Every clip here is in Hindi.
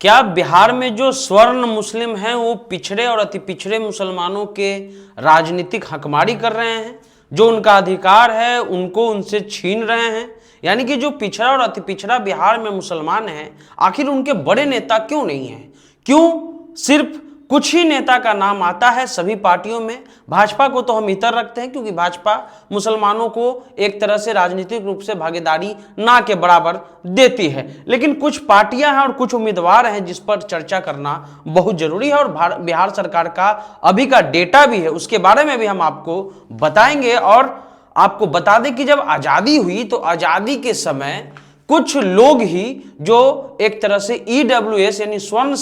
क्या बिहार में जो स्वर्ण मुस्लिम हैं वो पिछड़े और अति पिछड़े मुसलमानों के राजनीतिक हकमारी कर रहे हैं? जो उनका अधिकार है उनको उनसे छीन रहे हैं? यानी कि जो पिछड़ा और अति पिछड़ा बिहार में मुसलमान हैं, आखिर उनके बड़े नेता क्यों नहीं हैं? क्यों सिर्फ कुछ ही नेता का नाम आता है सभी पार्टियों में? भाजपा को तो हम इतर रखते हैं क्योंकि भाजपा मुसलमानों को एक तरह से राजनीतिक रूप से भागीदारी ना के बराबर देती है, लेकिन कुछ पार्टियां हैं और कुछ उम्मीदवार हैं जिस पर चर्चा करना बहुत जरूरी है। और बिहार सरकार का अभी का डेटा भी है, उसके बारे में भी हम आपको बताएंगे। और आपको बता दें कि जब आजादी हुई तो आजादी के समय कुछ लोग ही जो एक तरह से EWS यानी स्वर्ण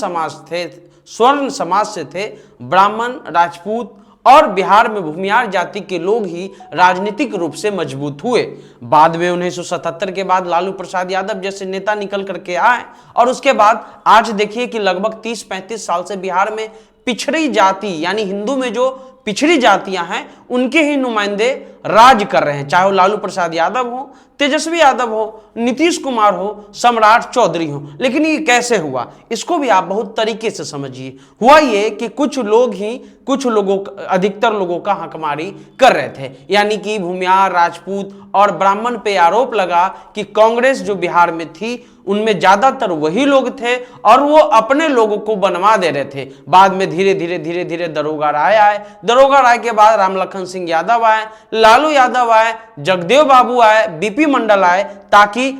समाज से थे, ब्राह्मण, राजपूत और बिहार में भूमिहार जाति के लोग ही राजनीतिक रूप से मजबूत हुए। बाद में 1977 के बाद लालू प्रसाद यादव जैसे नेता निकल करके आए और उसके बाद आज देखिए कि लगभग 30-35 साल से बिहार में पिछड़ी जाति यानी हिंदू में जो पिछड़ी जातियां हैं उनके ही नुमाइंदे राज कर रहे हैं, चाहे वो लालू प्रसाद यादव हो, तेजस्वी यादव हो, नीतीश कुमार हो, सम्राट चौधरी हो। लेकिन ये कैसे हुआ, इसको भी आप बहुत तरीके से समझिए। हुआ ये कि कुछ लोग ही कुछ लोगों, अधिकतर लोगों का हकमारी कर रहे थे, यानी कि भूमिहार, राजपूत और ब्राह्मण पे आरोप लगा कि कांग्रेस जो बिहार में थी उनमें ज्यादातर वही लोग थे और वो अपने लोगों को बनवा दे रहे थे। बाद में धीरे धीरे दरोगा राय आए, दरोगा राय के बाद रामलखन सिंह यादव आए, लालू यादव आए, जगदेव बाबू आए, बीपी मंडल आए, ताकि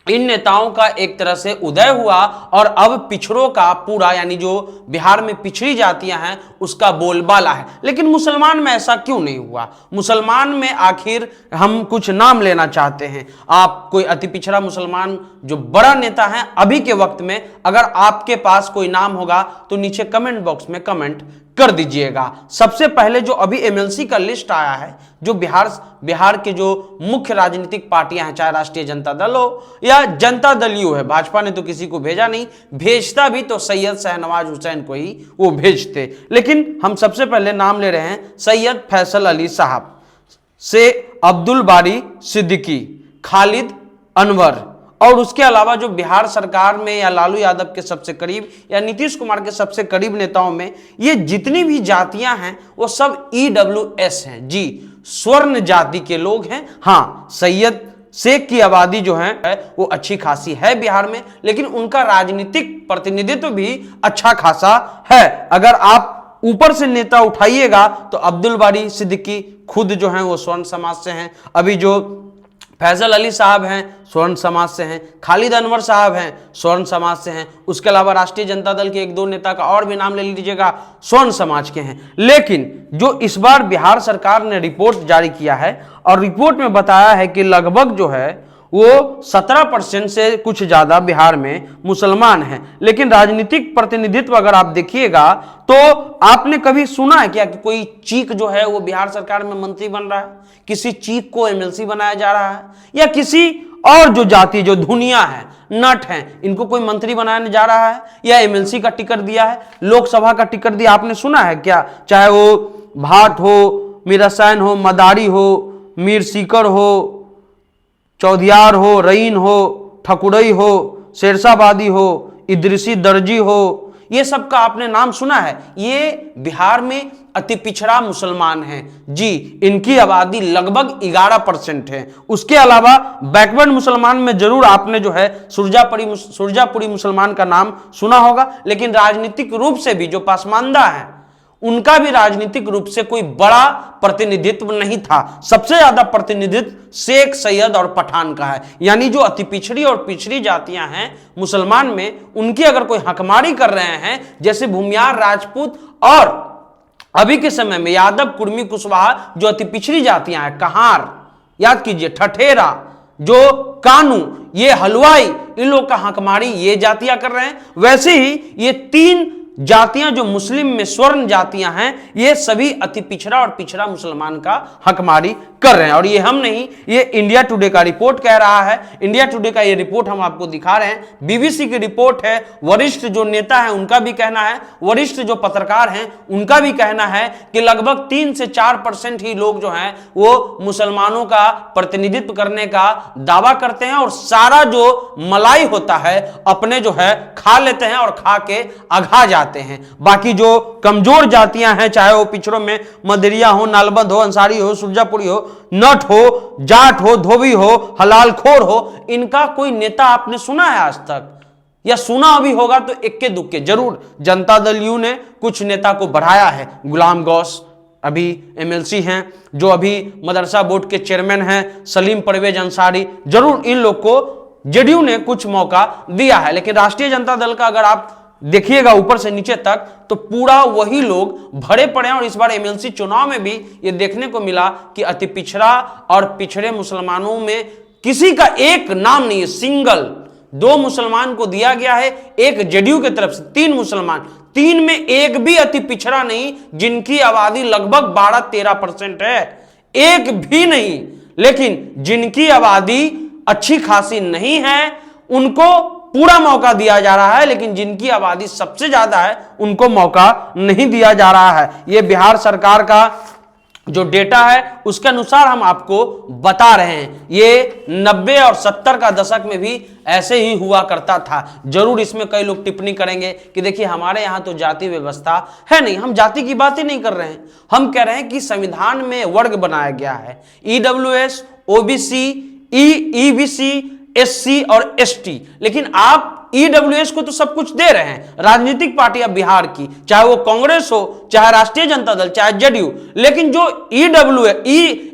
इन नेताओं का एक तरह से उदय हुआ और अब पिछड़ों का पूरा यानी जो बिहार में पिछड़ी जातियां हैं उसका बोलबाला है। लेकिन मुसलमान में ऐसा क्यों नहीं हुआ? मुसलमान में आखिर हम कुछ नाम लेना चाहते हैं। आप कोई अति पिछड़ा मुसलमान जो बड़ा नेता है अभी के वक्त में, अगर आपके पास कोई नाम होगा तो नीचे कमेंट बॉक्स में कमेंट कर दीजिएगा। सबसे पहले जो अभी MLC का लिस्ट आया है, जो बिहार के जो मुख्य राजनीतिक पार्टियां हैं, चाहे राष्ट्रीय जनता दल हो या जनता दल यू है, भाजपा ने तो किसी को भेजा नहीं, भेजता भी तो सैयद शाहनवाज हुसैन को ही वो भेजते। लेकिन हम सबसे पहले नाम ले रहे हैं सैयद फैसल अली साहब से, अब्दुल बारी सिद्दीकी, खालिद अनवर, और उसके अलावा जो बिहार सरकार में या लालू यादव के सबसे करीब या नीतीश कुमार के सबसे करीब नेताओं में ये जितनी भी जातियां हैं वो सब EWS हैं जी, स्वर्ण जाति के लोग हैं। हाँ, सैयद शेख की आबादी जो है वो अच्छी खासी है बिहार में, लेकिन उनका राजनीतिक प्रतिनिधित्व भी अच्छा खासा है। अगर आप ऊपर से नेता उठाइएगा तो अब्दुल बारी सिद्दीकी खुद जो है वो स्वर्ण समाज से हैं, अभी जो फैसल अली साहब हैं स्वर्ण समाज से हैं, खालिद अनवर साहब हैं स्वर्ण समाज से हैं, उसके अलावा राष्ट्रीय जनता दल के 1-2 नेता का और भी नाम ले लीजिएगा, स्वर्ण समाज के हैं। लेकिन जो इस बार बिहार सरकार ने रिपोर्ट जारी किया है और रिपोर्ट में बताया है कि लगभग जो है वो 17% से कुछ ज्यादा बिहार में मुसलमान हैं। लेकिन राजनीतिक प्रतिनिधित्व अगर आप देखिएगा तो आपने कभी सुना है क्या कि कोई चीक जो है वो बिहार सरकार में मंत्री बन रहा है, किसी चीक को MLC बनाया जा रहा है, या किसी और जो जाति जो धुनिया है, नट हैं, इनको कोई मंत्री बनाने जा रहा है या MLC का टिकट दिया है, लोकसभा का टिकट दिया, आपने सुना है क्या? चाहे वो भाट हो, मीरासैन हो, मदारी हो, मीर सीकर हो, चौधियार हो, रईन हो, ठकुरई हो, शेरशाबादी हो, इदरिसी दर्जी हो, ये सब का आपने नाम सुना है? ये बिहार में अति पिछड़ा मुसलमान हैं जी, इनकी आबादी लगभग 11% है। उसके अलावा बैकवर्ड मुसलमान में जरूर आपने जो है सुरजापुरी मुसलमान का नाम सुना होगा, लेकिन राजनीतिक रूप से भी जो पासमानदा है उनका भी राजनीतिक रूप से कोई बड़ा प्रतिनिधित्व नहीं था। सबसे ज्यादा प्रतिनिधित्व शेख, सैयद और पठान का है, यानी जो अति पिछड़ी और पिछड़ी जातियां हैं मुसलमान में, उनकी अगर कोई हकमारी कर रहे हैं, जैसे भूमिहार, राजपूत और अभी के समय में यादव, कुर्मी, कुशवाहा जो अति पिछड़ी जातियां हैं, कहार याद कीजिए, ठठेरा, जो कानू, ये हलवाई, इन लोग का हकमारी ये जातियां कर रहे हैं। वैसे ही ये 3 जातियां जो मुस्लिम में स्वर्ण जातियां हैं, ये सभी अति पिछड़ा और पिछड़ा मुसलमान का हकमारी कर रहे हैं। और ये हम नहीं, ये इंडिया टुडे का रिपोर्ट कह रहा है। इंडिया टुडे का ये रिपोर्ट हम आपको दिखा रहे हैं, बीबीसी की रिपोर्ट है। वरिष्ठ जो नेता है उनका भी कहना है, वरिष्ठ जो पत्रकार हैं उनका भी कहना है कि लगभग 3 से 4% ही लोग जो हैं वो मुसलमानों का प्रतिनिधित्व करने का दावा करते हैं और सारा जो मलाई होता है अपने जो है खा लेते हैं और खा के अघा जाते हैं। बाकी जो कमजोर जातियां हैं, चाहे वो पिछड़ों में मदरिया हो, नालबंद हो, अंसारी हो, सुरजापुरी हो, नट हो, जाट हो, धोबी हो, हलालखोर हो, इनका कोई नेता आपने सुना है आज तक? या सुना अभी होगा तो इक्के दुक्के जरूर। जनता दल यू ने कुछ नेता को बढ़ाया है, गुलाम गौस अभी एमएलसी हैं, जो अभी मदरसा बोर्ड के चेयरमैन हैं सलीम परवेज अंसारी, जरूर इन लोग को जेडीयू ने कुछ मौका दिया है। लेकिन राष्ट्रीय जनता दल का अगर आप देखिएगा ऊपर से नीचे तक तो पूरा वही लोग भरे पड़े हैं। और इस बार एमएलसी चुनाव में भी ये देखने को मिला कि अति पिछड़ा और पिछड़े मुसलमानों में किसी का एक नाम नहीं है। सिंगल 2 मुसलमान को दिया गया है, एक जेडीयू की तरफ से 3 मुसलमान, 3 में एक भी अति पिछड़ा नहीं, जिनकी आबादी लगभग 12-13% है, एक भी नहीं। लेकिन जिनकी आबादी अच्छी खासी नहीं है उनको पूरा मौका दिया जा रहा है, लेकिन जिनकी आबादी सबसे ज्यादा है उनको मौका नहीं दिया जा रहा है। यह बिहार सरकार का जो डेटा है उसके अनुसार हम आपको बता रहे हैं। ये 90 और 70 का दशक में भी ऐसे ही हुआ करता था। जरूर इसमें कई लोग टिप्पणी करेंगे कि देखिए हमारे यहां तो जाति व्यवस्था है नहीं। हम जाति की बात ही नहीं कर रहे हैं, हम कह रहे हैं कि संविधान में वर्ग बनाया गया है, ईडब्ल्यूएस, ओबीसी, ईबीसी, एससी और एसटी। लेकिन आप ईडब्ल्यूएस को तो सब कुछ दे रहे हैं, राजनीतिक पार्टियां बिहार की, चाहे वो कांग्रेस हो, चाहे राष्ट्रीय जनता दल, चाहे जेडीयू। लेकिन जो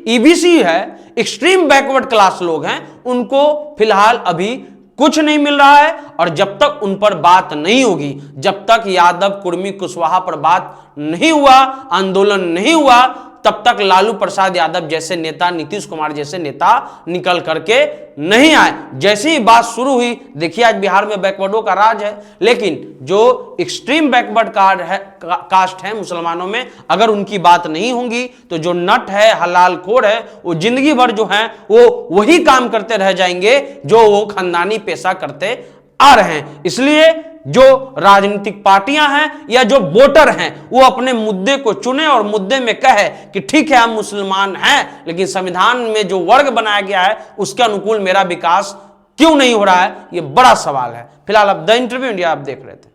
ईबीसी है, एक्सट्रीम बैकवर्ड क्लास लोग हैं, उनको फिलहाल अभी कुछ नहीं मिल रहा है। और जब तक उन पर बात नहीं होगी, जब तक यादव, कुर्मी, कुशवाहा पर बात नहीं हुआ, आंदोलन नहीं हुआ, तब तक लालू प्रसाद यादव जैसे नेता, नीतीश कुमार जैसे नेता निकल करके नहीं आए। जैसे ही बात शुरू हुई, देखिए आज बिहार में बैकवर्डों का राज है, लेकिन जो एक्सट्रीम बैकवर्ड कास्ट है मुसलमानों में, अगर उनकी बात नहीं होगी तो जो नट है, हलालखोर है, वो जिंदगी भर जो है वो वही काम करते रह जाएंगे जो वो खानदानी पेशा करते आ रहे हैं। इसलिए जो राजनीतिक पार्टियां हैं या जो वोटर हैं वो अपने मुद्दे को चुने और मुद्दे में कहे कि ठीक है हम मुसलमान हैं, लेकिन संविधान में जो वर्ग बनाया गया है उसके अनुकूल मेरा विकास क्यों नहीं हो रहा है, ये बड़ा सवाल है। फिलहाल अब द इंटरव्यू इंडिया आप देख रहे थे।